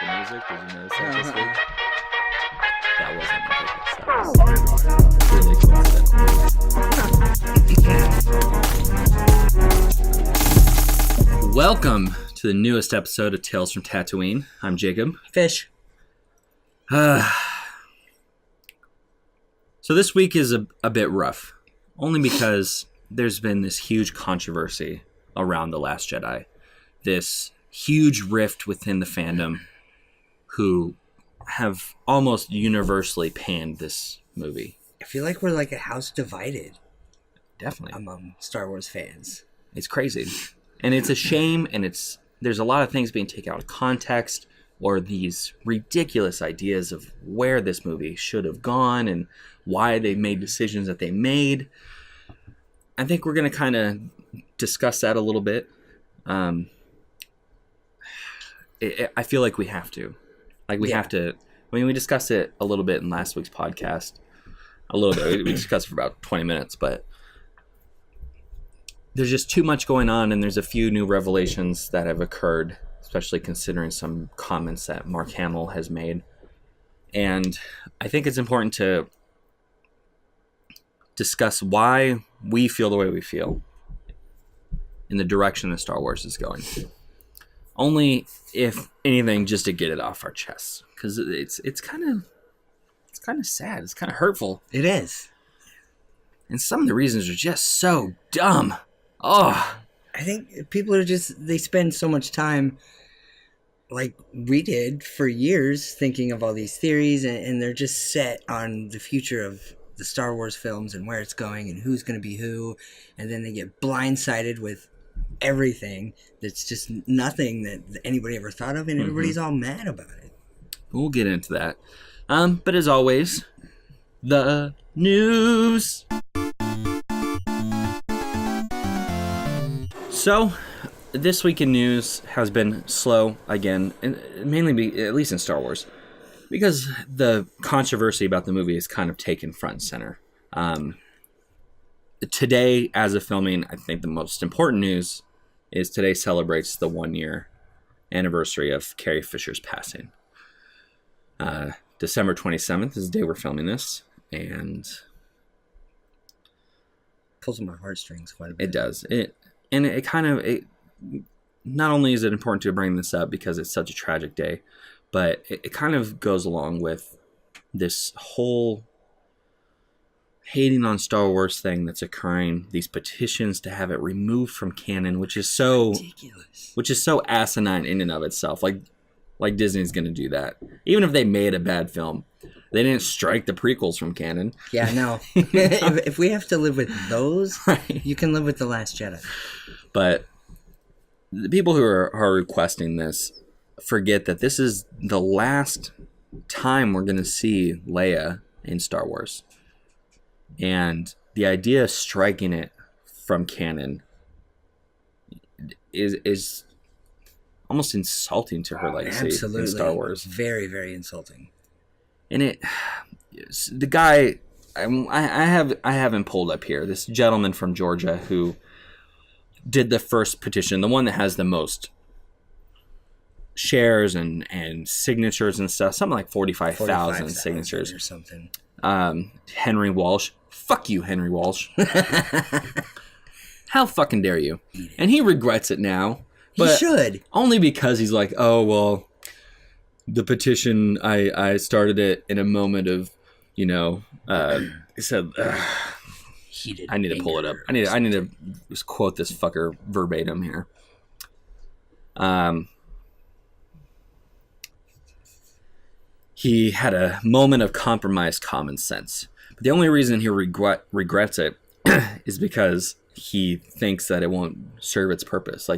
the music. Did you notice that this week? That wasn't on purpose. That was really coincidental. Welcome to the newest episode of Tales from Tatooine. I'm Jacob. Fish. So this week is a bit rough, only because there's been this huge controversy around The Last Jedi. This huge rift within the fandom who have almost universally panned this movie. I feel like we're like a house divided. Definitely. Among Star Wars fans. It's crazy. And it's a shame, and there's a lot of things being taken out of context, or these ridiculous ideas of where this movie should have gone and why they made decisions that they made. I think we're going to kind of discuss that a little bit. I feel like we have to. We have to. I mean, we discussed it a little bit in last week's podcast. A little bit. We discussed it for about 20 minutes, but there's just too much going on, and there's a few new revelations that have occurred, especially considering some comments that Mark Hamill has made. And I think it's important to discuss why we feel the way we feel in the direction that Star Wars is going. Only, if anything, just to get it off our chests, because it's kind of sad. It's kind of hurtful. It is. And some of the reasons are just so dumb. Oh, I think people are they spend so much time, like we did for years, thinking of all these theories, and they're just set on the future of the Star Wars films and where it's going and who's going to be who, and then they get blindsided with everything that's just nothing that anybody ever thought of, and everybody's all mad about it. We'll get into that. But as always, the news. So, this week in news has been slow again, and mainly, at least in Star Wars, because the controversy about the movie is kind of taken front and center. Today, as of filming, I think the most important news is today celebrates the 1-year anniversary of Carrie Fisher's passing. December 27th is the day we're filming this, and pulls on my heartstrings quite a bit. It does. Not only is it important to bring this up because it's such a tragic day, but it kind of goes along with this whole hating on Star Wars thing that's occurring, these petitions to have it removed from canon, which is so ridiculous, which is so asinine in and of itself. Like Disney's going to do that. Even if they made a bad film, they didn't strike the prequels from canon. Yeah, no. If we have to live with those, right, you can live with The Last Jedi. But the people who are requesting this forget that this is the last time we're going to see Leia in Star Wars. And the idea of striking it from canon is almost insulting to her legacy. Absolutely. In Star Wars. Very, very insulting. And the guy, I have him pulled up here. This gentleman from Georgia who did the first petition, the one that has the most shares and signatures and stuff, something like 45,000 signatures or something. Henry Walsh. Fuck you, Henry Walsh. How fucking dare you? And he regrets it now. But he should. Only because he's like, oh, well, the petition, I started it in a moment of, he said, heated I need to pull it up. I need to just quote this fucker verbatim here. He had a moment of compromised common sense. But the only reason he regrets it is because he thinks that it won't serve its purpose.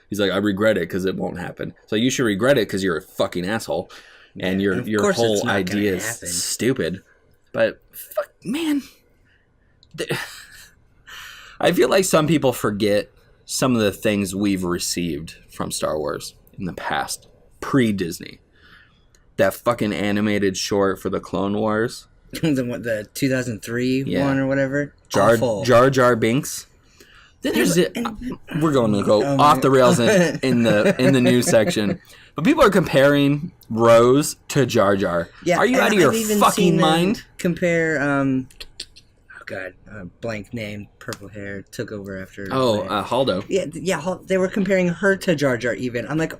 He's like, I regret it because it won't happen. So you should regret it because you're a fucking asshole. And your whole idea is stupid. But, fuck, man. I feel like some people forget some of the things we've received from Star Wars in the past, pre-Disney. That fucking animated short for the Clone Wars. the 2003 one or whatever. Jar Jar Binks. We're going to go off the rails in the news section. But people are comparing Rose to Jar Jar. Yeah, Are you out of your fucking mind? Compare, oh god, blank name, purple hair, took over after. Haldo. Yeah, they were comparing her to Jar Jar. Even I'm like,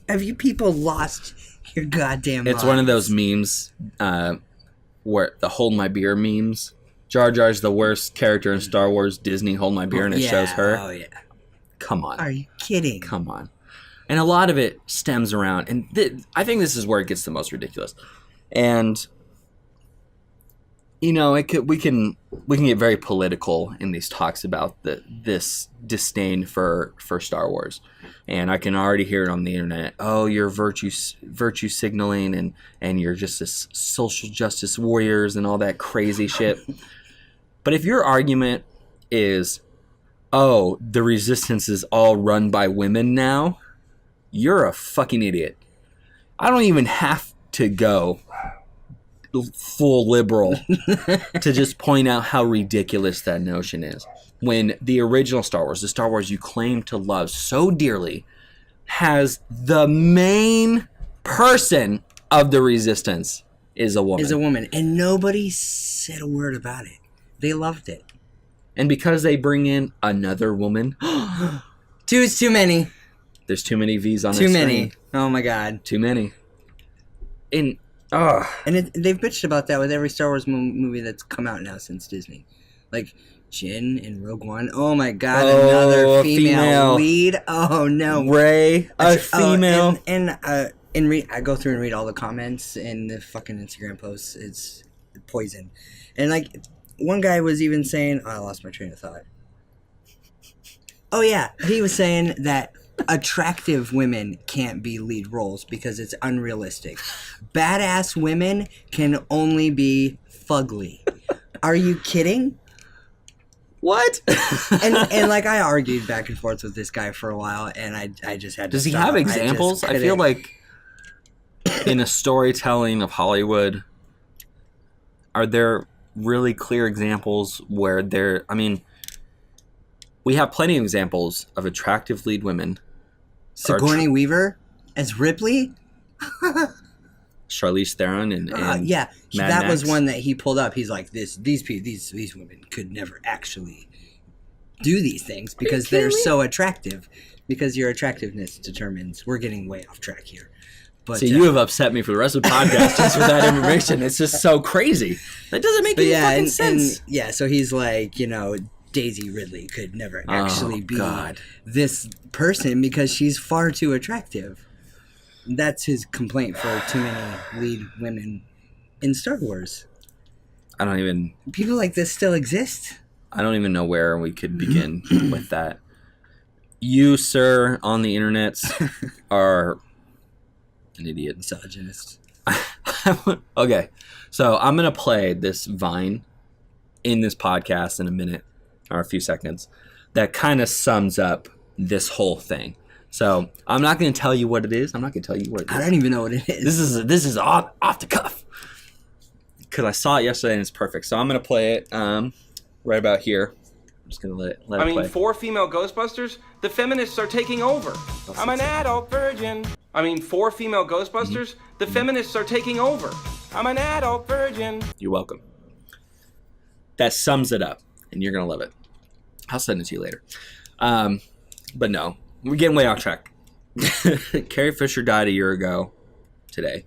have you people lost your goddamn? It's minds? one of those memes, where the "Hold My Beer" memes. Jar Jar's the worst character in Star Wars. Disney, hold my beer, and it shows her. Oh yeah. Come on. Are you kidding? Come on. And a lot of it stems around, and I think this is where it gets the most ridiculous. And we can get very political in these talks about this disdain for Star Wars, and I can already hear it on the internet. Oh, you're virtue signaling, and you're just this social justice warriors and all that crazy shit. But if your argument is, oh, the resistance is all run by women now, you're a fucking idiot. I don't even have to go full liberal to just point out how ridiculous that notion is. When the original Star Wars, the Star Wars you claim to love so dearly, has the main person of the resistance is a woman. And nobody said a word about it. They loved it. And because they bring in another woman, two is too many. There's too many V's on too this many. screen. Oh my god. Too many. And they've bitched about that with every Star Wars movie that's come out now since Disney. Like Jin in Rogue One. Oh my god, another female lead. Oh no. Rey, a female. I go through and read all the comments in the fucking Instagram posts. It's poison. And like one guy was even saying, I lost my train of thought. Oh yeah, he was saying that attractive women can't be lead roles because it's unrealistic. Badass women can only be fugly. Are you kidding? What? and like I argued back and forth with this guy for a while, and I just had to Does he stop. have examples? I feel like in a storytelling of Hollywood, are there really clear examples where we have plenty of examples of attractive lead women. Sigourney Weaver as Ripley? Charlize Theron and yeah, Mad that Max. was one that he pulled up. He's like, these women could never actually do these things because they're so attractive. Because your attractiveness determines. We're getting way off track here. But so you have upset me for the rest of the podcast just with that information. It's just so crazy. That doesn't make any fucking sense. So he's like, Daisy Ridley could never actually be this person because she's far too attractive. That's his complaint for too many lead women in Star Wars. People like this still exist. I don't even know where we could begin with that. You, sir, on the internets are an idiot. Misogynist. Okay, so I'm going to play this Vine in this podcast in a minute or a few seconds that kind of sums up this whole thing. So I'm not going to tell you what it is. I don't even know what it is. This is off the cuff because I saw it yesterday and it's perfect. So I'm going to play it right about here. I'm just going to let it play. 4 female Ghostbusters, the feminists are taking over. I'm an adult virgin. 4 female Ghostbusters, the feminists are taking over. I'm an adult virgin. You're welcome. That sums it up, and you're going to love it. I'll send it to you later. But no, we're getting way off track. Carrie Fisher died a year ago today.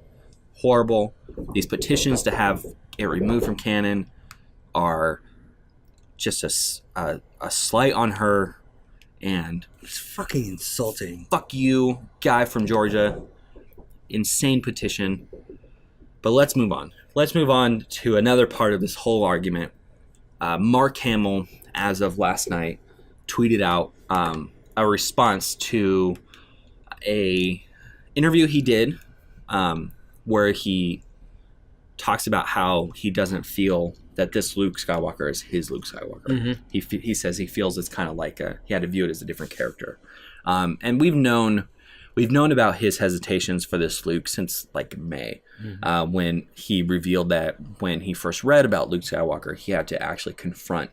Horrible. These petitions to have it removed from canon are just a slight on her, and it's fucking insulting. Fuck you, guy from Georgia. Insane petition. But let's move on. Let's move on to another part of this whole argument. Mark Hamill, as of last night, tweeted out a response to a interview he did where he talks about how he doesn't feel that this Luke Skywalker is his Luke Skywalker. Mm-hmm. He says he feels it's kind of like he had to view it as a different character. And we've known about his hesitations for this Luke since like May, when he revealed that when he first read about Luke Skywalker, he had to actually confront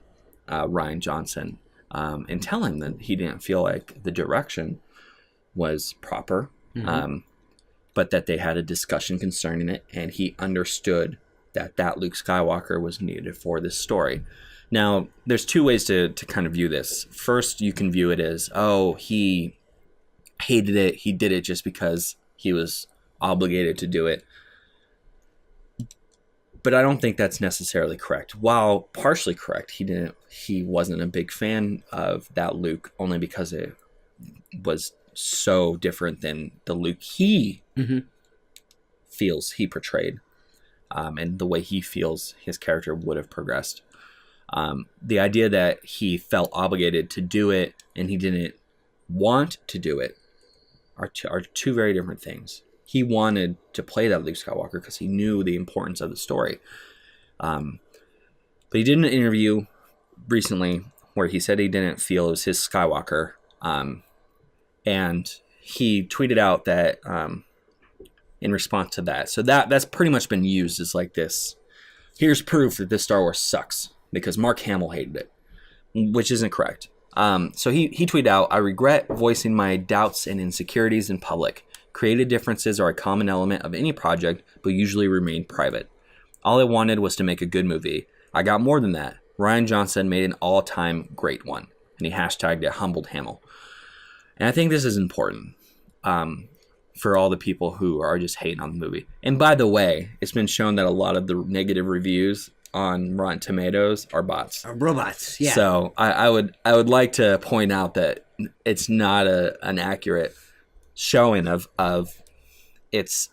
Rian Johnson and tell him that he didn't feel like the direction was proper. Mm-hmm. but that they had a discussion concerning it, and he understood that Luke Skywalker was needed for this story. Now, there's two ways to kind of view this. First, you can view it as, oh, he hated it. He did it just because he was obligated to do it. But I don't think that's necessarily correct. While partially correct, he wasn't a big fan of that Luke, only because it was so different than the Luke he feels he portrayed, and the way he feels his character would have progressed. The idea that he felt obligated to do it and he didn't want to do it are two very different things. He wanted to play that Luke Skywalker because he knew the importance of the story. But he did an interview recently where he said he didn't feel it was his Skywalker. And he tweeted out that in response to that. So that's pretty much been used as like this. Here's proof that this Star Wars sucks because Mark Hamill hated it, which isn't correct. So he tweeted out, "I regret voicing my doubts and insecurities in public. Creative differences are a common element of any project, but usually remain private. All I wanted was to make a good movie. I got more than that. Rian Johnson made an all-time great one." And he hashtagged it humbled Hamill. And I think this is important for all the people who are just hating on the movie. And by the way, it's been shown that a lot of the negative reviews on Rotten Tomatoes are bots. Robots, yeah. So I would like to point out that it's not an accurate showing of its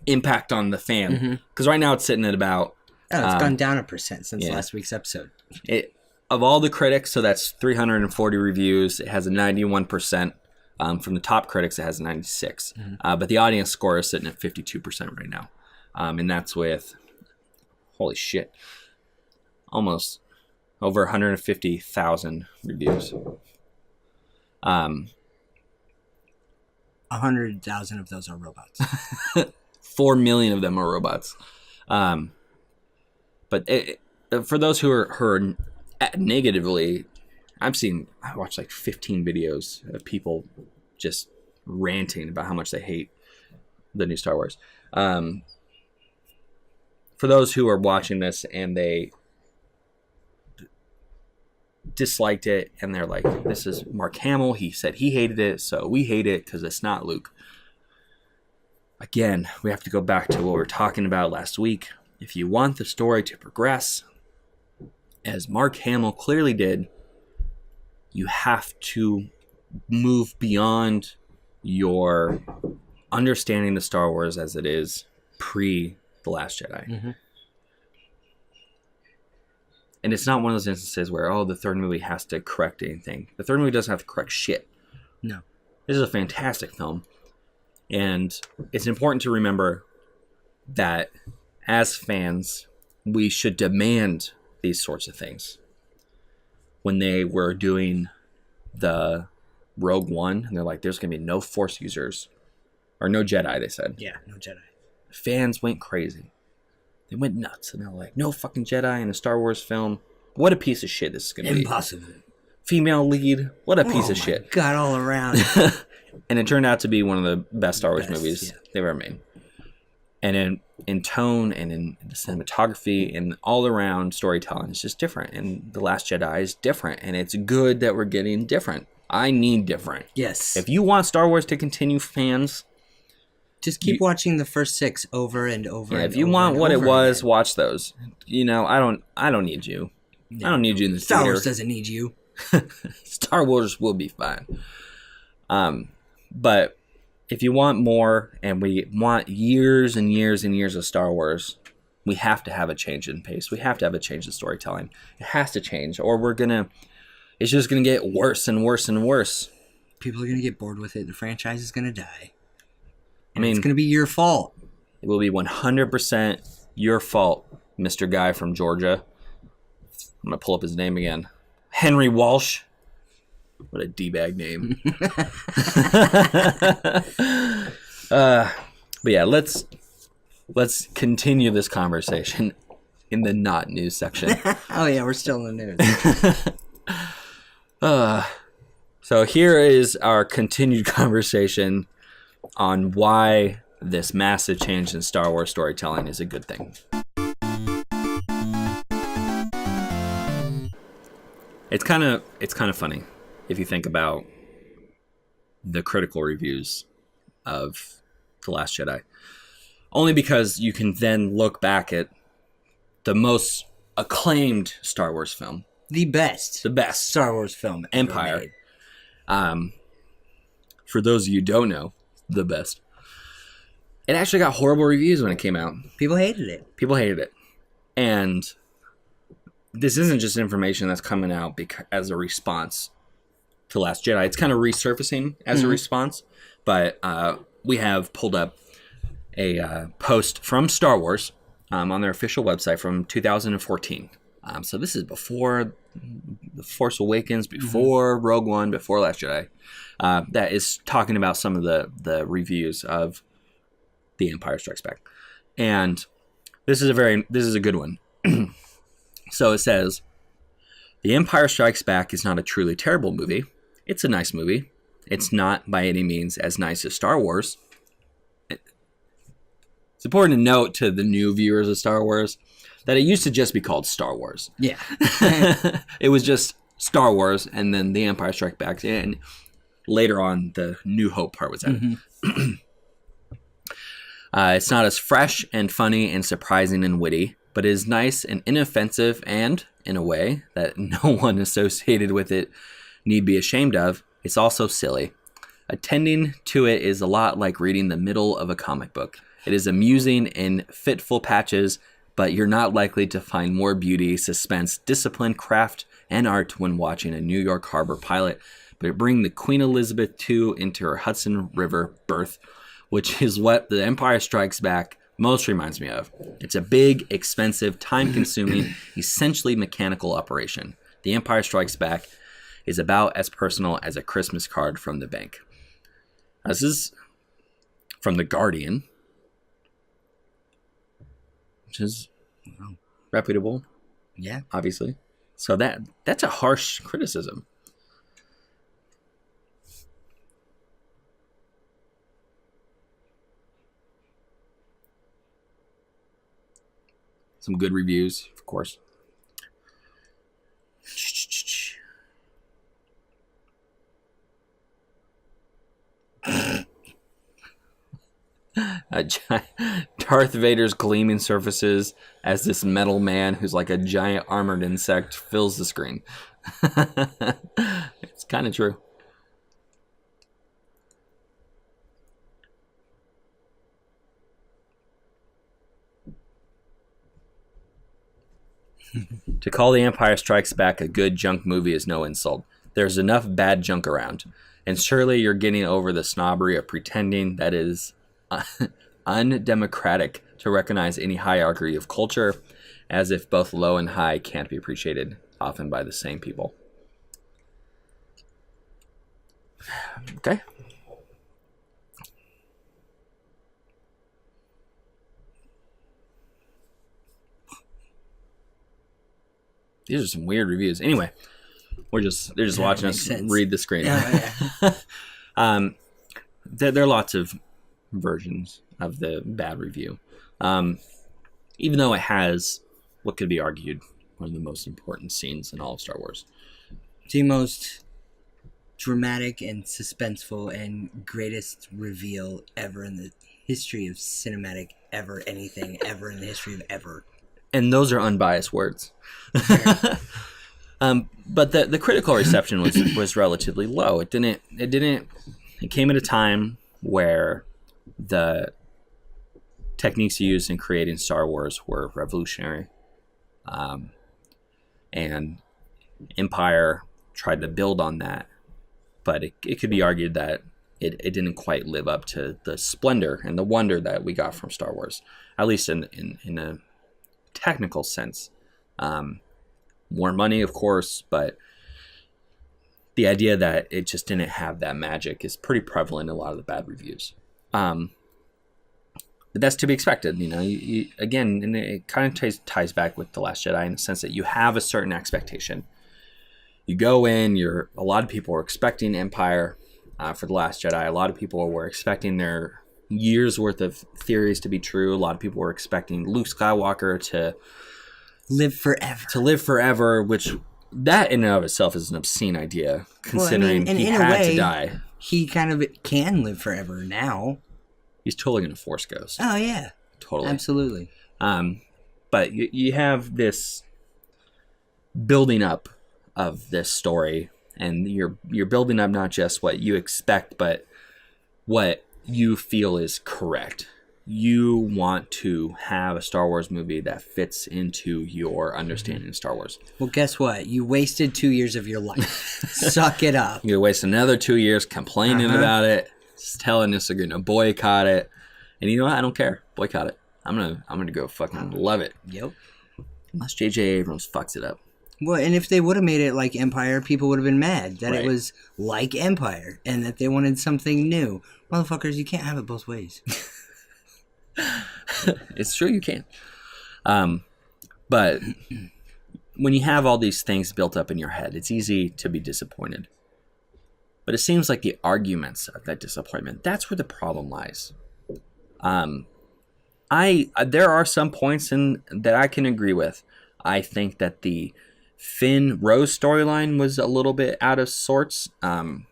impact on the fan. Because right now it's sitting at about... it's gone down 1% since last week's episode. Of all the critics, so that's 340 reviews, it has a 91%. From the top critics, it has a 96. But the audience score is sitting at 52% right now. And that's with, holy shit, almost over 150,000 reviews. 100,000 of those are robots. 4 million of them are robots. But for those who are negatively, I watched like 15 videos of people just ranting about how much they hate the new Star Wars. For those who are watching this and they disliked it and they're like, this is Mark Hamill, he said he hated it, so we hate it because it's not Luke. Again, we have to go back to what we were talking about last week. If you want the story to progress, as Mark Hamill clearly did, you have to move beyond your understanding the Star Wars as it is pre The Last Jedi. And it's not one of those instances where, the third movie has to correct anything. The third movie doesn't have to correct shit. No. This is a fantastic film. And it's important to remember that as fans, we should demand these sorts of things. When they were doing the Rogue One, and they're like, there's going to be no Force users. Or no Jedi, they said. Yeah, no Jedi. Fans went crazy. They went nuts, and they're like, no fucking Jedi in a Star Wars film. What a piece of shit this is going to be. Impossible. Female lead. What a piece of shit. God, all around. And it turned out to be one of the best Star Wars movies they've ever made. And in tone and in the cinematography and all around storytelling, it's just different. And The Last Jedi is different. And it's good that we're getting different. I need different. Yes. If you want Star Wars to continue, fans, just keep watching the first 6 over and over. Yeah, if you want what it was, watch those. I don't need you. No. I don't need you in the Star theater. Wars doesn't need you. Star Wars will be fine. But if you want more, and we want years and years and years of Star Wars, we have to have a change in pace. We have to have a change in storytelling. It has to change, or it's just gonna get worse and worse and worse. People are gonna get bored with it. The franchise is gonna die. It's gonna be your fault. It will be 100% your fault, Mr. Guy from Georgia. I'm gonna pull up his name again. Henry Walsh. What a D-bag name. But yeah, let's continue this conversation in the not news section. Oh yeah, we're still in the news. So here is our continued conversation on why this massive change in Star Wars storytelling is a good thing. It's kind of funny if you think about the critical reviews of The Last Jedi. Only because you can then look back at the most acclaimed Star Wars film. The best Star Wars film ever Empire. made. For those of you who don't know, the best. It actually got horrible reviews when it came out. People hated it. And this isn't just information that's coming out as a response to Last Jedi. It's kind of resurfacing as a response. But we have pulled up a post from Star Wars on their official website from 2014. So this is before The Force Awakens, before Rogue One, before Last Jedi. That is talking about some of the reviews of The Empire Strikes Back. And this is a good one. So it says, The Empire Strikes Back is not a truly terrible movie. It's a nice movie. It's not by any means as nice as Star Wars. It's important to note to the new viewers of Star Wars that it used to just be called Star Wars. Yeah. It was just Star Wars, and then The Empire Strikes Back, and later on the New Hope part was added. It's not as fresh and funny and surprising and witty, but it is nice and inoffensive, and in a way that no one associated with it need be ashamed of. It's also silly. Attending to it is a lot like reading the middle of a comic book. It is amusing in fitful patches, but you're not likely to find more beauty, suspense, discipline, craft, and art when watching a New York Harbor pilot, but bring the Queen Elizabeth II into her Hudson River berth, which is what The Empire Strikes Back most reminds me of. It's a big, expensive, time-consuming, essentially mechanical operation. The Empire Strikes Back is about as personal as a Christmas card from the bank. This is from The Guardian, which is reputable, Yeah. obviously. So that's a harsh criticism. Some good reviews, of course. Darth Vader's gleaming surfaces as this metal man who's like a giant armored insect fills the screen. It's kind of true. To call The Empire Strikes Back a good junk movie is no insult. There's enough bad junk around. And surely you're getting over the snobbery of pretending that it is undemocratic to recognize any hierarchy of culture, as if both low and high can't be appreciated, often by the same people. Okay. These are some weird reviews. Anyway, they're just watching us read the screen. Yeah. There are lots of versions of the bad review. Even though it has what could be argued one of the most important scenes in all of Star Wars. The most dramatic and suspenseful and greatest reveal ever in the history of cinematic anything ever in the history of ever. And those are unbiased words. But the critical reception was relatively low. It came at a time where the techniques used in creating Star Wars were revolutionary. And Empire tried to build on that, but it could be argued that it didn't quite live up to the splendor and the wonder that we got from Star Wars, at least in a technical sense. More money, of course, but the idea that it just didn't have that magic is pretty prevalent in a lot of the bad reviews. But that's to be expected, you again, and it kind of ties back with The Last Jedi in the sense that you have a certain expectation. You go in, a lot of people are expecting Empire, for The Last Jedi. A lot of people were expecting their years worth of theories to be true. A lot of people were expecting Luke Skywalker to live forever. Which that in and of itself is an obscene idea, considering he had to die. He kind of can live forever now. He's totally going to Force ghost. Oh, yeah. Totally. Absolutely. But you have this building up of this story, and you're building up not just what you expect, but what you feel is correct. You want to have a Star Wars movie that fits into your understanding of Star Wars. Well, guess what? You wasted 2 years of your life. Suck it up. You're gonna waste another 2 years complaining about it, telling us you're gonna boycott it, and you know what? I don't care. Boycott it. I'm gonna go fucking love it. Yep. Unless J.J. Abrams fucks it up. Well, and if they would have made it like Empire, people would have been mad that Right. it was like Empire and that they wanted something new. Motherfuckers, you can't have it both ways. It's true, you can. But when you have all these things built up in your head, it's easy to be disappointed. But it seems like the arguments of that disappointment, that's where the problem lies. There are some points that I can agree with. I think that the Finn Rose storyline was a little bit out of sorts, and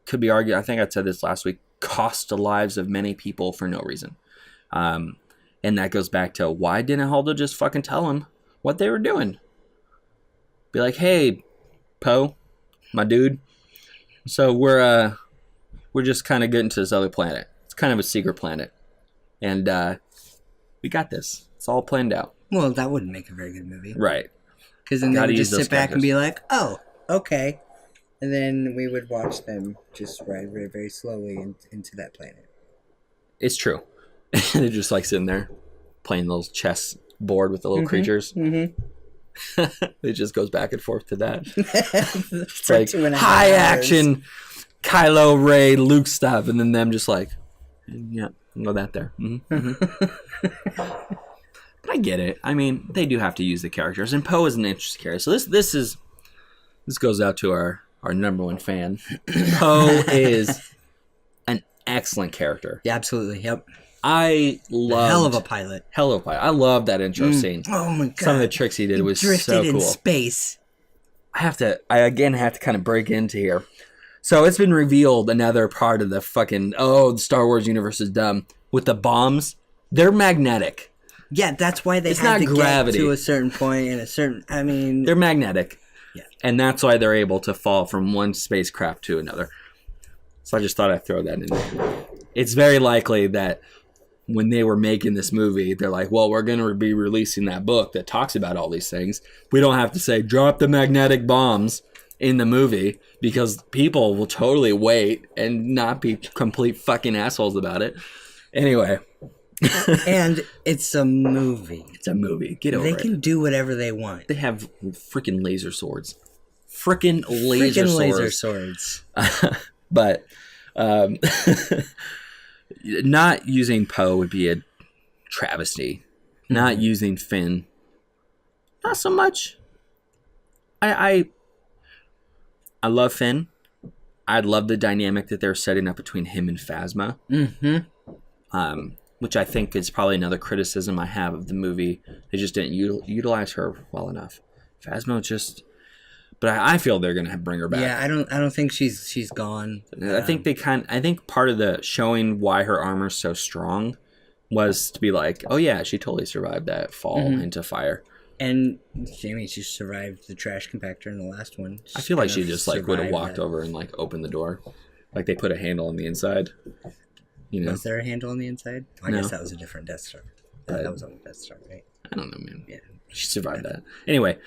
could be argued. I think I said this last week. Cost the lives of many people for no reason, and that goes back to why didn't Holdo just fucking tell him what they were doing? Be like, hey, Poe, my dude. So we're just kind of getting to this other planet. It's kind of a secret planet, and we got this. It's all planned out. Well, that wouldn't make a very good movie. Right. Because then they Gotta would use just those sit back and characters. be like, oh, okay. And then we would watch them just ride very, very slowly into that planet. It's true. They're just like sitting there playing those chess board with the little creatures. Mm-hmm. It just goes back and forth to that. It's For like 2.5 high hours. action Kylo Ray Luke stuff, and then them just like, yeah, go that there. But I get it. I mean, they do have to use the characters, and Poe is an interesting character. So this goes out to our number one fan. Poe is an excellent character. Yeah, absolutely. Yep. I love Hell of a pilot. I love that intro scene. Oh my god. Some of the tricks he did was drifted so cool. in space. I again have to kind of break into here. So it's been revealed another part of the fucking the Star Wars universe is dumb with the bombs. They're magnetic. Yeah, that's why they It's had not to gravity. get to a certain point and a certain. I mean, They're magnetic. Yeah. And that's why they're able to fall from one spacecraft to another. So I just thought I'd throw that in there. It's very likely that when they were making this movie, they're like, well, we're going to be releasing that book that talks about all these things. We don't have to say, drop the magnetic bombs in the movie, because people will totally wait and not be complete fucking assholes about it. Anyway. and it's a movie. It's a movie. Get over They it. can do whatever they want. They have freaking laser swords. Freaking laser swords. But not using Poe would be a travesty. Not using Finn, not so much. I love Finn. I love the dynamic that they're setting up between him and Phasma. Which I think is probably another criticism I have of the movie. They just didn't utilize her well enough. Phasma just... But I feel they're gonna bring her back. Yeah, I don't think she's gone. I think I think part of the showing why her armor's so strong was to be like, oh yeah, she totally survived that fall into fire. And Jamie, she survived the trash compactor in the last one. I feel like she Kind of just like would have survived walked that. over and like opened the door, like they put a handle on the inside. You know, Was there a handle on the inside? I No. guess that was a different Death Star. That was on the Death Star, right? I don't know, man. Yeah. She survived that. Anyway,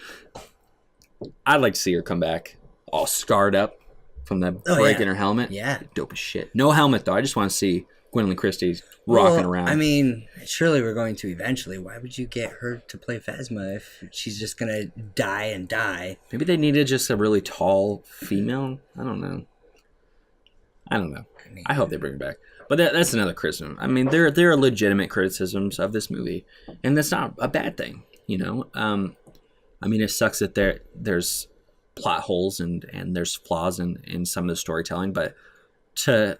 I'd like to see her come back all scarred up from that break yeah. in her helmet. Yeah. Dope as shit. No helmet though. I just want to see Gwendolyn Christie rocking around. I mean, surely we're going to eventually. Why would you get her to play Phasma if she's just going to die and die? Maybe they needed just a really tall female. I don't know. I hope they bring her back. But that's another criticism. I mean, there are legitimate criticisms of this movie, and that's not a bad thing, you know. I mean, it sucks that there's plot holes and there's flaws in some of the storytelling, but to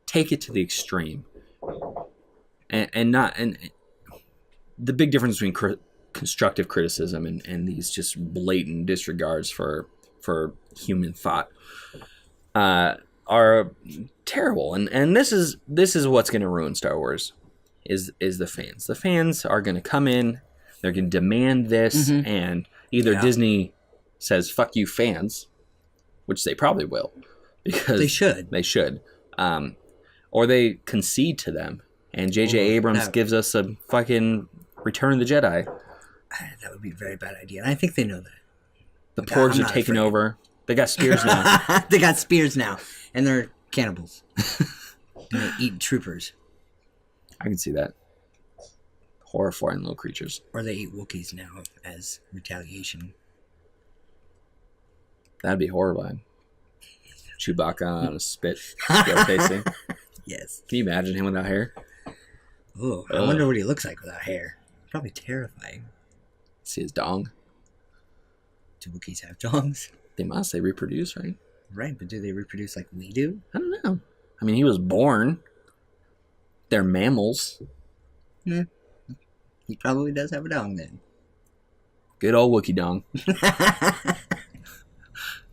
take it to the extreme and the big difference between constructive criticism and these just blatant disregards for human thought are terrible. And this is what's going to ruin Star Wars is the fans. The fans are going to come in, they're going to demand this, and either Disney says fuck you fans, which they probably will, because they should, or they concede to them, and J.J. Abrams gives us a fucking Return of the Jedi. That would be a very bad idea, and I think they know that. The Porgs are taking over. They got spears now. They got spears now, and they're cannibals. And they eat troopers. I can see that. Horrifying little creatures. Or they eat Wookiees now as retaliation. That'd be horrifying. Chewbacca on a spit facing. Yes. Can you imagine him without hair? Oh, I wonder what he looks like without hair. Probably terrifying. See his dong. Do Wookiees have dongs? They must. They reproduce, right? Right, but do they reproduce like we do? I don't know. I mean, he was born. They're mammals. Yeah. He probably does have a dong then. Good old Wookiee dong.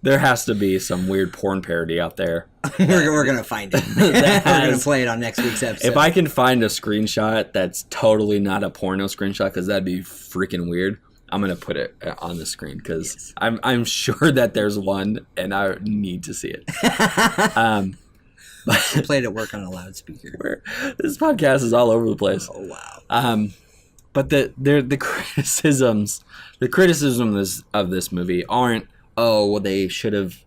There has to be some weird porn parody out there. We're going to find it. We're going to play it on next week's episode. If I can find a screenshot that's totally not a porno screenshot, because that'd be freaking weird, I'm going to put it on the screen, because I'm sure that there's one, and I need to see it. I played at work on a loudspeaker. This podcast is all over the place. Oh, wow. But the criticisms of this movie aren't, oh, well, they should have,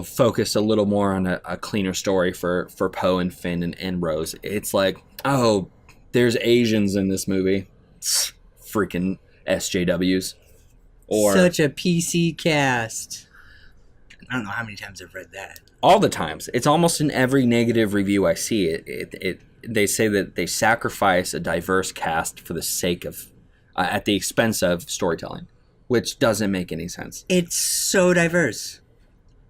focused a little more on a cleaner story for Poe and Finn and Rose. It's like, oh, there's Asians in this movie. Freaking SJWs. Or such a PC cast. I don't know how many times I've read that. All the times. It's almost in every negative review I see. They say that they sacrifice a diverse cast for the sake of, at the expense of storytelling, which doesn't make any sense. It's so diverse.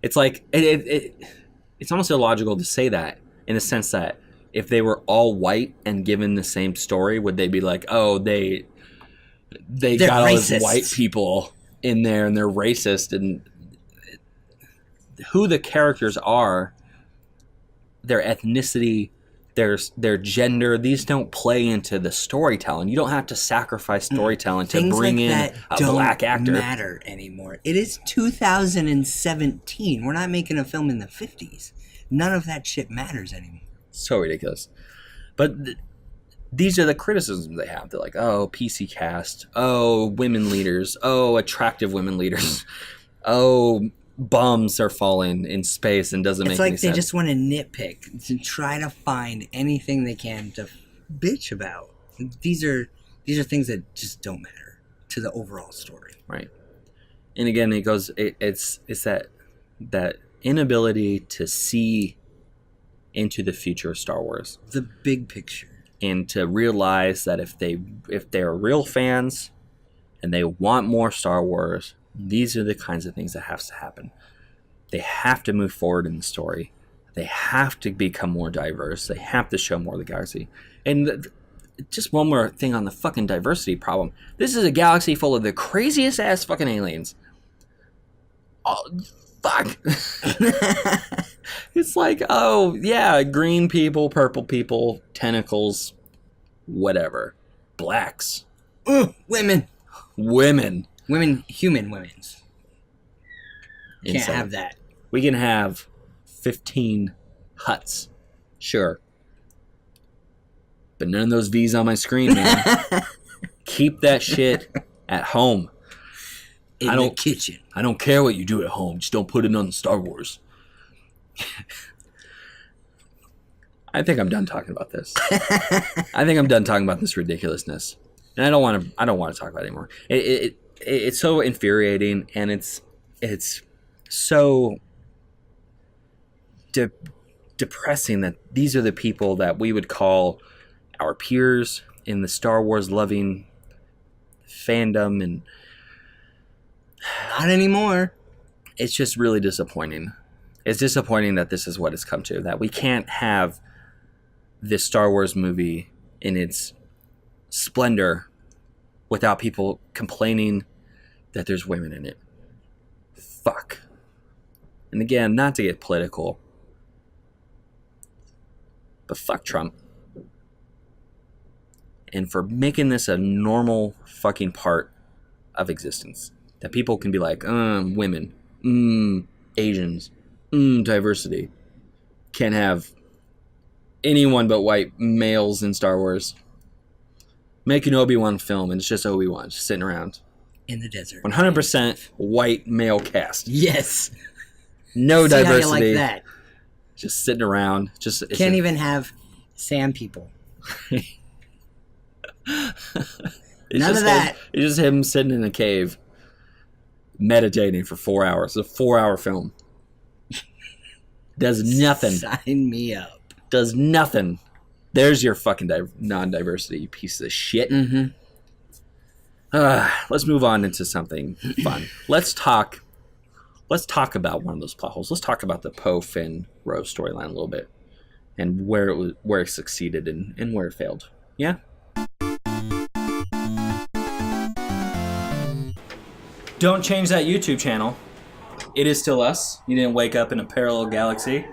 It's like it's almost illogical to say that, in the sense that if they were all white and given the same story, would they be like, oh, they're got all these white people in there and they're racist, and who the characters are, their ethnicity, their gender, these don't play into the storytelling. You don't have to sacrifice storytelling to bring like in a black actor. Don't matter anymore. It is 2017. We're not making a film in the 50s. None of that shit matters anymore. So ridiculous. But these are the criticisms they have. They're like, oh, PC cast. Oh, women leaders. Oh, attractive women leaders. Oh, bombs are falling in space and doesn't make any sense. It's like they just want to nitpick, to try to find anything they can to bitch about. These are things that just don't matter to the overall story. Right. And again, it's that inability to see into the future of Star Wars. The big picture. And to realize that if they're real fans and they want more Star Wars, these are the kinds of things that have to happen. They have to move forward in the story. They have to become more diverse. They have to show more of the galaxy. And just one more thing on the fucking diversity problem. This is a galaxy full of the craziest ass fucking aliens. Oh, fuck. It's like, oh, yeah, green people, purple people, tentacles, whatever. Blacks. Women. Human women's. Can't have that. We can have 15 huts. Sure. But none of those V's on my screen, man. Keep that shit at home. In the kitchen. I don't care what you do at home. Just don't put it on Star Wars. I think I'm done talking about this. I think I'm done talking about this ridiculousness. And I don't want to talk about it anymore. It's so infuriating, and it's so depressing that these are the people that we would call our peers in the Star Wars loving fandom, and Not anymore. It's just really disappointing. It's disappointing that this is what it's come to, that we can't have this Star Wars movie in its splendor without people complaining that there's women in it. Fuck. And again, not to get political, but fuck Trump. And for making this a normal fucking part of existence. That people can be like, women, Asians, diversity. Can't have anyone but white males in Star Wars. Make an Obi-Wan film and it's just Obi-Wan just sitting around. In the desert. 100% white male cast. Yes. No See diversity. how you like that. Just sitting around. Can't even have Sam people. None of that. It's just him sitting in a cave meditating for 4 hours. It's a 4-hour film. Does nothing. Sign me up. Does nothing. There's your fucking non-diversity, you piece of shit. Mm-hmm. Let's move on into something fun. Let's talk about one of those plot holes. Let's talk about the Poe, Finn, Rose storyline a little bit, and where it succeeded and where it failed. Yeah. Don't change that YouTube channel. It is still us. You didn't wake up in a parallel galaxy.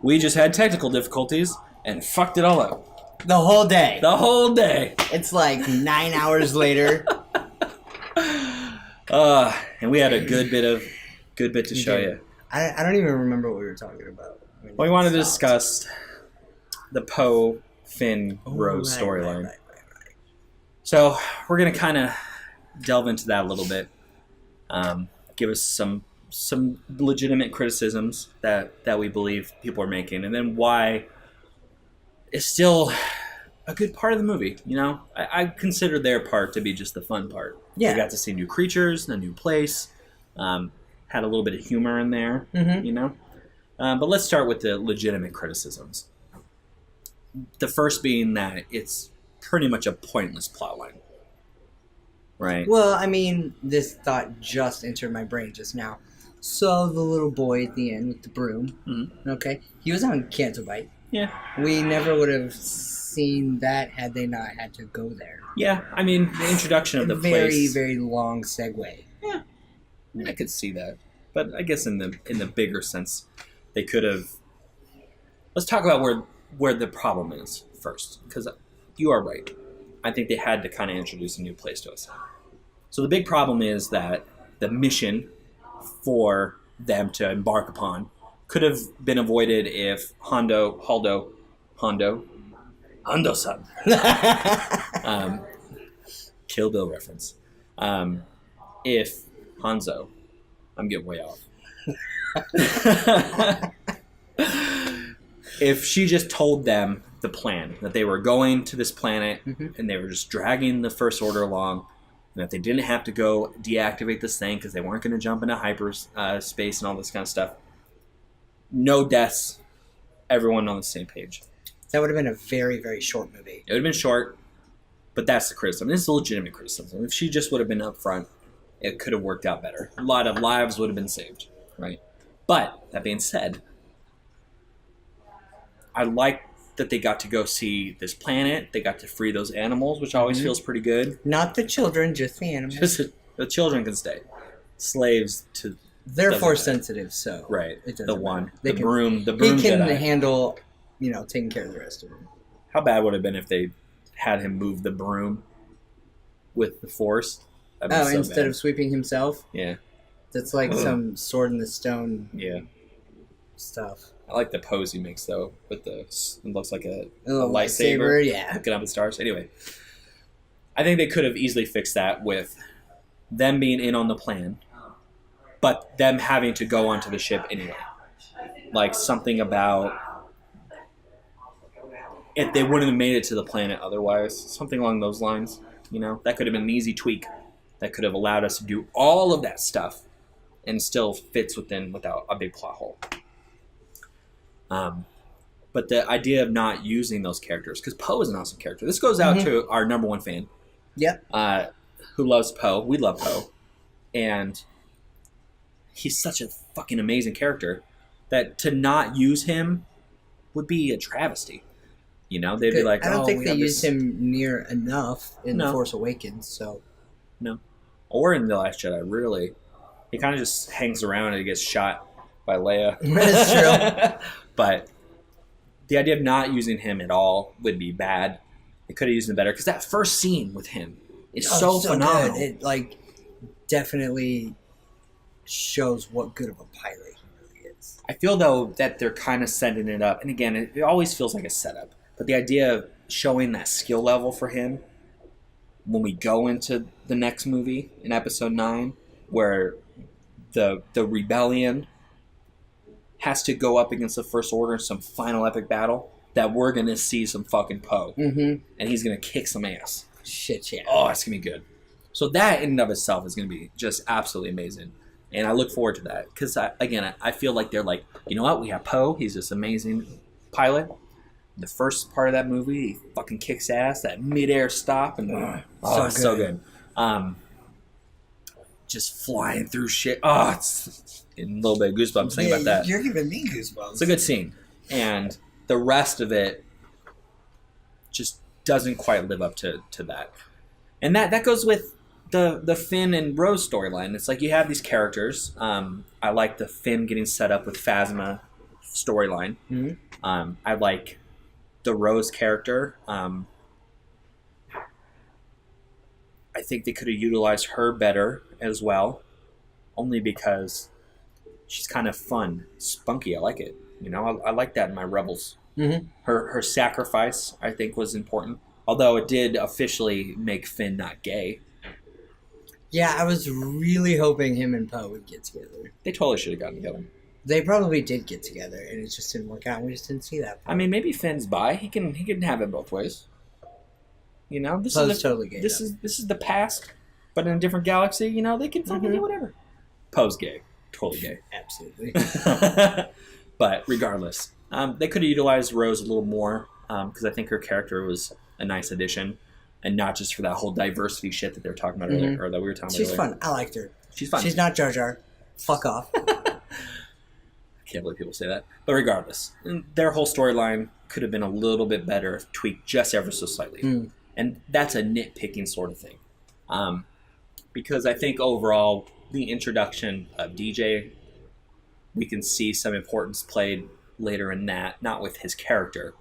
We just had technical difficulties and fucked it all up. The whole day. The whole day. It's like 9 hours later. And we had a good bit to show you. I don't even remember what we were talking about. Well, we wanted to discuss the Poe, Finn, Rose storyline. Right. So we're going to kind of delve into that a little bit. Give us some legitimate criticisms that we believe people are making, and then why it's still a good part of the movie. You know, I consider their part to be just the fun part. Yeah, we got to see new creatures, a new place, had a little bit of humor in there. Mm-hmm. You know, but let's start with the legitimate criticisms. The first being that it's pretty much a pointless plotline. Right. Well, I mean, this thought just entered my brain just now. So the little boy at the end with the broom, okay, he was on Canto Bight. Yeah. We never would have seen that had they not had to go there. Yeah, I mean, the introduction of the very, place. very long segue. Yeah, I could see that, but I guess in the bigger sense, they could have. Let's talk about where the problem is first, because you are right. I think they had to kind of introduce a new place to us. So the big problem is that the mission for them to embark upon could have been avoided if Hondo-san, Kill Bill reference. If Hanzo, I'm getting way off. If she just told them the plan, that they were going to this planet and they were just dragging the First Order along, and that they didn't have to go deactivate this thing because they weren't going to jump into hyperspace and all this kind of stuff. No deaths, everyone on the same page. That would have been a very, very short movie. It would have been short, but that's the criticism. This is a legitimate criticism. If she just would have been up front, it could have worked out better. A lot of lives would have been saved, right? But, that being said, I like that they got to go see this planet. They got to free those animals, which always feels pretty good. Not the children, just the animals. Just the children can stay. Slaves to... They're force sensitive, so... Right. It The one. Matter. The broom He can Jedi. handle, taking care of the rest of them. How bad would it have been if they had him move the broom with the force? Instead of sweeping himself? Yeah. That's like some sword in the stone stuff. I like the pose he makes, though, with it looks like a lightsaber. Yeah. Looking up at stars. Anyway, I think they could have easily fixed that with them being in on the plan, but them having to go onto the ship anyway. Like something about if they wouldn't have made it to the planet otherwise, something along those lines. That could have been an easy tweak that could have allowed us to do all of that stuff and still fits without a big plot hole. But the idea of not using those characters, because Poe is an awesome character. This goes out to our number one fan. Yep. Who loves Poe. We love Poe. And he's such a fucking amazing character that to not use him would be a travesty. You know, they'd be like, I don't think they used used him near enough in No. The Force Awakens, so... No. Or in The Last Jedi, really. He kind of just hangs around and he gets shot by Leia. That's true. But the idea of not using him at all would be bad. They could have used him better because that first scene with him is so phenomenal. Good. It, like, definitely shows what good of a pilot he really is. I feel, though, that they're kind of setting it up. And again, it always feels like a setup. But the idea of showing that skill level for him when we go into the next movie in Episode 9, where the rebellion has to go up against the First Order in some final epic battle, that we're going to see some fucking Poe. Mm-hmm. And he's going to kick some ass. Shit, yeah. Oh, it's going to be good. So that in and of itself is going to be just absolutely amazing. And I look forward to that. Because, again, I feel like they're like, you know what? We have Poe. He's this amazing pilot. The first part of that movie, he fucking kicks ass. That midair stop. And so good. Just flying through shit. Oh, it's a little bit of goosebumps thinking about that. You're giving me goosebumps. It's a good scene. And the rest of it just doesn't quite live up to that. And that goes with the Finn and Rose storyline. It's like you have these characters. I like the Finn getting set up with Phasma storyline. Mm-hmm. I like the Rose character. I think they could have utilized her better as well, only because she's kind of fun, spunky. I like it. You know, I like that in my Rebels. Mm-hmm. Her sacrifice, I think, was important. Although it did officially make Finn not gay. Yeah, I was really hoping him and Poe would get together. They totally should have gotten together. They probably did get together, and it just didn't work out. And we just didn't see that. I mean, maybe Finn's bi. He can have it both ways. You know, this Poe's is totally gay. this is the past, but in a different galaxy. You know, they can fucking do whatever. Poe's gay, totally gay. Absolutely. But regardless, they could have utilized Rose a little more because I think her character was a nice addition, and not just for that whole diversity shit that they were talking about earlier, or that we were talking She's about earlier. fun. I liked her. She's fun. She's not Jar Jar. Fuck off. I can't believe people say that. But regardless, their whole storyline could have been a little bit better if tweaked just ever so slightly. And that's a nitpicking sort of thing. Because I think overall, the introduction of DJ, we can see some importance played later in that, not with his character,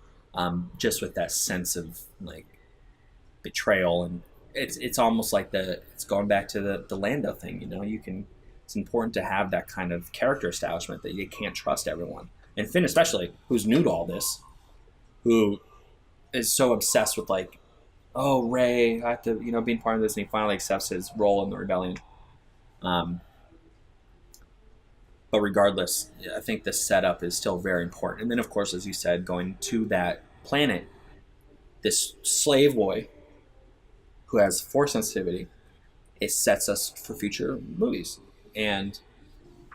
just with that sense of like betrayal. And it's almost like it's going back to the Lando thing, you know, it's important to have that kind of character establishment that you can't trust everyone. And Finn especially, who's new to all this, who is so obsessed with like, oh, Rey, I have to, you know, being part of this, and he finally accepts his role in the rebellion. But regardless, I think the setup is still very important. And then, of course, as you said, going to that planet, this slave boy who has force sensitivity, it sets us for future movies. And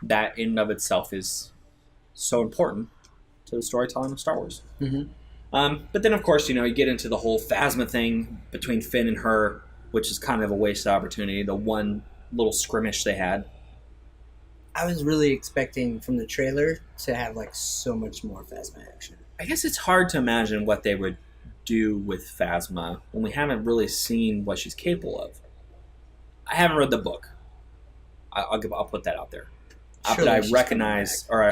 that in and of itself is so important to the storytelling of Star Wars. Mm-hmm. But then, of course, you know, you get into the whole Phasma thing between Finn and her, which is kind of a wasted opportunity. The one little skirmish they had. I was really expecting from the trailer to have like so much more Phasma action. I guess it's hard to imagine what they would do with Phasma when we haven't really seen what she's capable of. I haven't read the book. I'll put that out there. But I recognize, or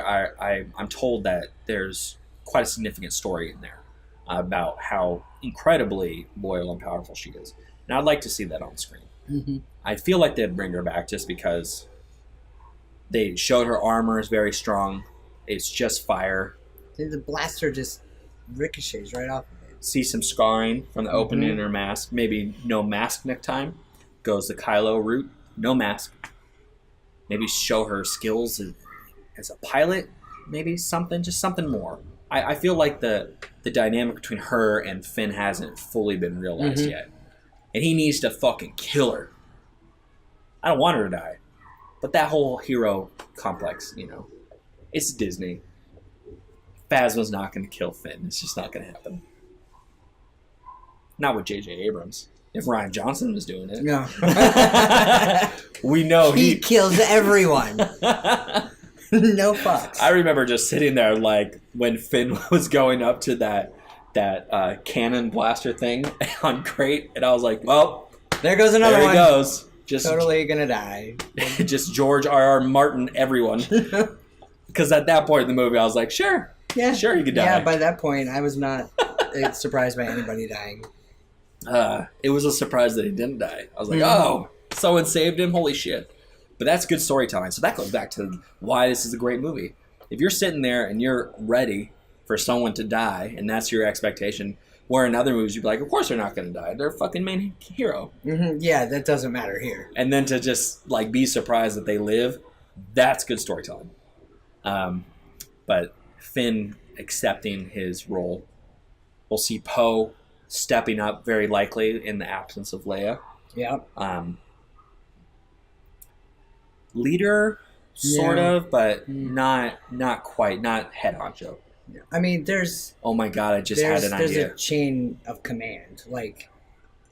I'm told that there's quite a significant story in there about how incredibly loyal and powerful she is. And I'd like to see that on screen. Mm-hmm. I feel like they'd bring her back just because they showed her armor is very strong. It's just fire. The blaster just ricochets right off of it. See some scarring from the opening in her mask. Maybe no mask next time. Goes the Kylo route. No mask. Maybe show her skills as a pilot. Maybe something, just something more. I feel like the dynamic between her and Finn hasn't fully been realized yet. And he needs to fucking kill her. I don't want her to die. But that whole hero complex, you know, it's Disney. Phasma's not going to kill Finn. It's just not going to happen. Not with J.J. Abrams. If Ryan Johnson was doing it. No. We know He kills everyone. No fucks. I remember just sitting there like when Finn was going up to that cannon blaster thing on Crate, and I was like, well, there goes another there one. he goes. Just totally gonna die. just George R.R. Martin, everyone. Because at that point in the movie, I was like, sure, sure, he could die. Yeah, by that point, I was not surprised by anybody dying. It was a surprise that he didn't die. I was like, oh, someone saved him? Holy shit. But that's good storytelling. So that goes back to why this is a great movie. If you're sitting there and you're ready for someone to die, and that's your expectation, where in other movies you'd be like, of course they're not going to die. They're a fucking main hero. Mm-hmm. Yeah, that doesn't matter here. And then to just like be surprised that they live, that's good storytelling. But Finn accepting his role. We'll see Poe stepping up very likely in the absence of Leia. Yeah. Leader, sort of, but not quite, not head honcho. I mean, there's... Oh my god, I just had an idea. There's a chain of command. Like,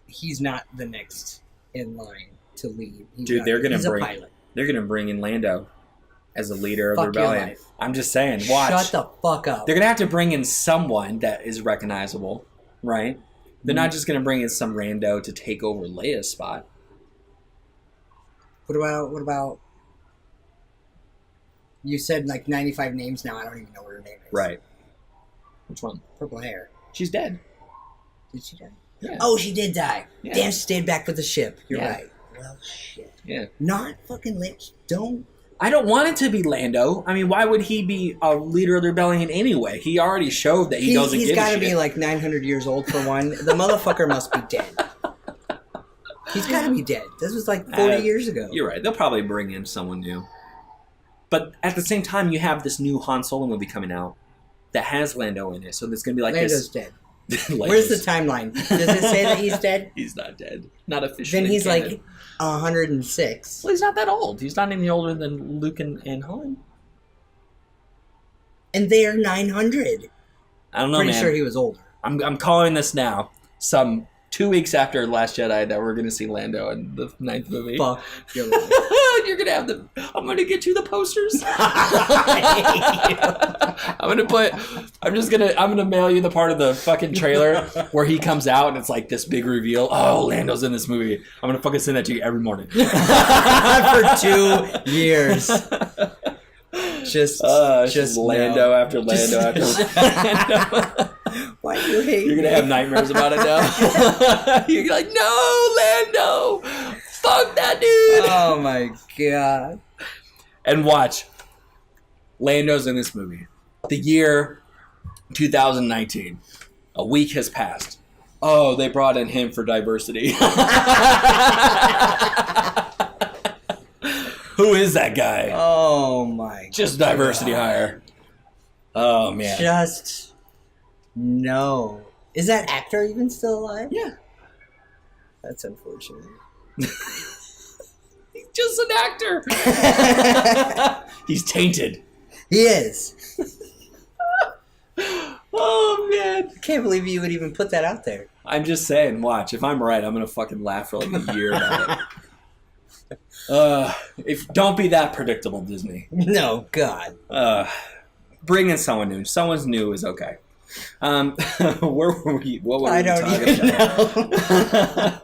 he's not the next in line to lead. He's gonna bring in Lando as a leader of the Fuck your rebellion. life. I'm just saying, watch. Shut the fuck up. They're gonna have to bring in someone that is recognizable, right? They're not just gonna bring in some rando to take over Leia's spot. What about... You said like 95 names now. I don't even know what her name is. Right. Which one? Purple hair. She's dead. Did she die? Yeah. Oh, she did die. Yeah. Damn, she stayed back with the ship. You're Yeah. right. Well, shit. Yeah. Not fucking Lynch. Don't. I don't want it to be Lando. I mean, why would he be a leader of the rebellion anyway? He already showed that he doesn't give a shit. He's got to be like 900 years old for one. The motherfucker must be dead. He's got to be dead. This was like 40 years ago. You're right. They'll probably bring in someone new. But at the same time, you have this new Han Solo movie coming out that has Lando in it. So there's going to be like Lando's this... dead. Where's the timeline? Does it say that he's dead? He's not dead. Not officially. Then he's canon. like 106. Well, he's not that old. He's not any older than Luke and Han. And they are 900. I don't know, Pretty man. sure he was older. I'm calling this now. Some 2 weeks after Last Jedi that we're going to see Lando in the 9th movie. Fuck. You're right. You're going to have the... I'm going to get you the posters. I'm going to mail you the part of the fucking trailer where he comes out and it's like this big reveal. Oh, Lando's in this movie. I'm going to fucking send that to you every morning. For 2 years. Just Lando after Lando after Lando. Why do you hate You're going to have nightmares about it now. You're like, no, Lando. Fuck that dude. Oh my god. And watch. Lando's in this movie. The year 2019. A week has passed. Oh, they brought in him for diversity. Who is that guy? Oh my Just diversity hire. Oh, man. Just no. Is that actor even still alive? Yeah. That's unfortunate. He's just an actor. He's tainted. He is. Oh, man. I can't believe you would even put that out there. I'm just saying, watch. If I'm right, I'm going to fucking laugh for like a year about it. Don't be that predictable, Disney. No, God. Bring in someone new. Someone's new is okay. Where were we? What were we I don't talking even about? know.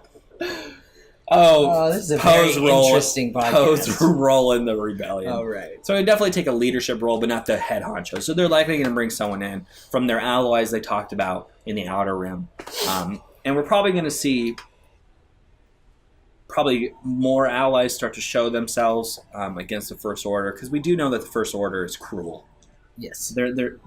Oh, this is a very interesting podcast. Poe's role in the rebellion. Oh, right. So they definitely take a leadership role, but not the head honcho. So they're likely going to bring someone in from their allies they talked about in the Outer Rim. And we're probably going to see more allies start to show themselves against the First Order, because we do know that the First Order is cruel. Yes. They're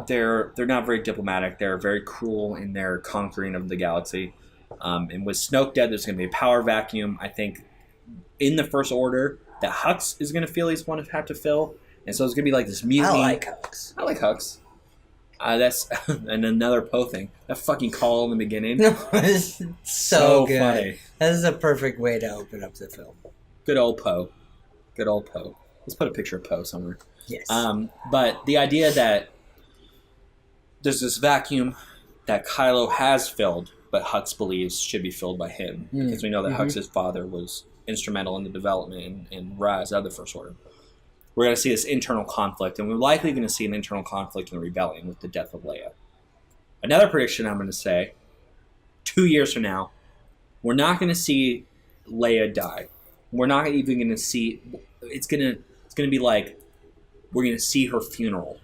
not very diplomatic. They're very cruel in their conquering of the galaxy. And with Snoke dead, there's going to be a power vacuum. I think in the First Order that Hux is going to feel he's going to have to fill. And so it's going to be like this mutiny. I like Hux. I like Hux. That's and another Poe thing. That fucking call in the beginning. No, it's so good. Funny. This is a perfect way to open up the film. Good old Poe. Good old Poe. Let's put a picture of Poe somewhere. Yes. But the idea that there's this vacuum that Kylo has filled but Hux believes should be filled by him because we know that Hux's father was instrumental in the development and rise of the First Order. We're going to see this internal conflict, and we're likely going to see an internal conflict in the rebellion with the death of Leia. Another prediction I'm going to say, 2 years from now, we're not going to see Leia die. We're not even going to see. It's going to be like we're going to see her funeral.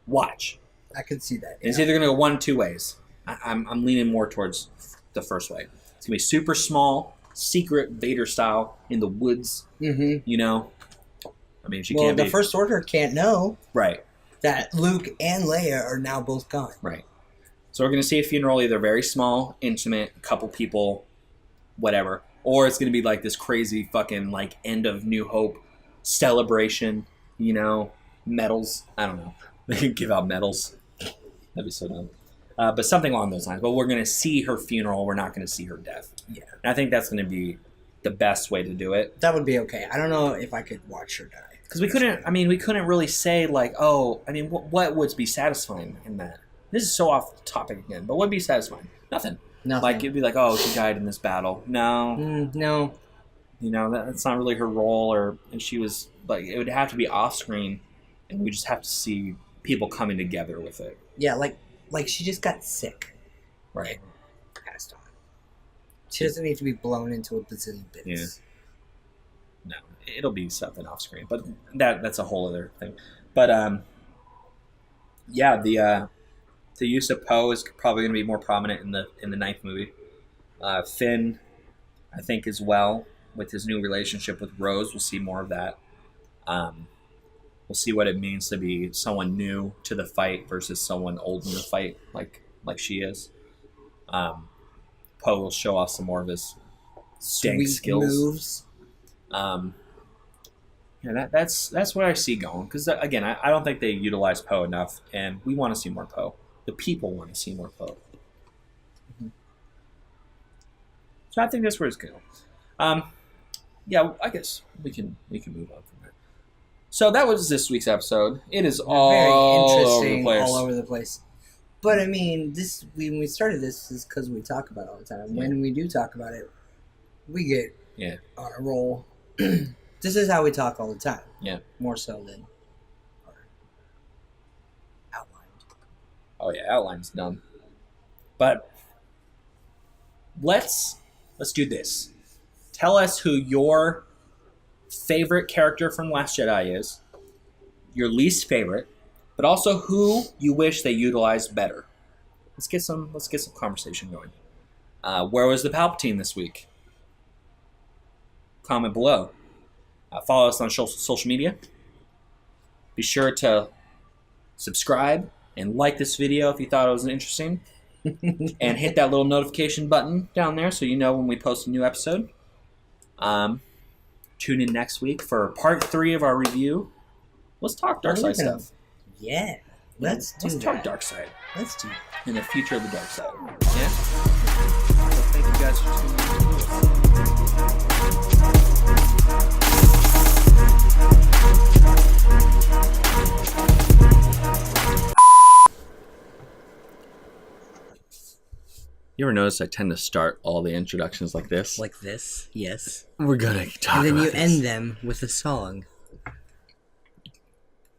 Watch. I could see that. Yeah. It's either going to go one of two ways. I'm leaning more towards the first way. It's going to be super small, secret Vader style in the woods. Mm-hmm. You know, I mean, she can't. Well, the First Order can't know, right, that Luke and Leia are now both gone. Right. So we're going to see a funeral, either very small, intimate, a couple people, whatever, or it's going to be like this crazy fucking like end of New Hope celebration. You know, medals. I don't know. They could give out medals. That'd be so dumb. But something along those lines. But we're going to see her funeral. We're not going to see her death. Yeah. And I think that's going to be the best way to do it. That would be okay. I don't know if I could watch her die. Because we couldn't really say like, oh, I mean, what would be satisfying in that? This is so off topic again, but what would be satisfying? Nothing. Like, it'd be like, oh, she died in this battle. No. No. You know, that's not really her role, and she was, like, it would have to be off-screen, and we just have to see people coming together with it. Yeah, like she just got sick. Right. And passed on. She doesn't need to be blown into a bazillion bits. Yeah. No, it'll be something off-screen, but that's a whole other thing. But, yeah, the use of Poe is probably going to be more prominent in the ninth movie. Finn, I think, as well, with his new relationship with Rose, we'll see more of that. We'll see what it means to be someone new to the fight versus someone old in the fight, like she is. Poe will show off some more of his dank skills. Moves. Yeah, that's what I see going. Because again, I don't think they utilize Poe enough, and we want to see more Poe. The people want to see more Poe. Mm-hmm. So I think that's where it's going. Yeah, I guess we can move on from there. So that was this week's episode. It is all over the place. But I mean, when we started this is because we talk about it all the time. Yeah. When we do talk about it, we get on a roll. This is how we talk all the time. Yeah, more so than our outline. Oh yeah, outline's done. But let's do this. Tell us who your favorite character from Last Jedi is, your least favorite, but also who you wish they utilized better. Let's get some conversation going. Where was the Palpatine this week? Comment below. Follow us on social media. Be sure to subscribe and like this video if you thought it was interesting. And hit that little notification button down there so you know when we post a new episode. Tune in next week for part 3 of our review. Let's talk dark side stuff. Yeah, let's talk dark side. Let's do it. In the future of the dark side. Yeah. So thank you guys for tuning in. You ever notice I tend to start all the introductions like this? Like this, yes. We're gonna talk about and then you this. end them with a song.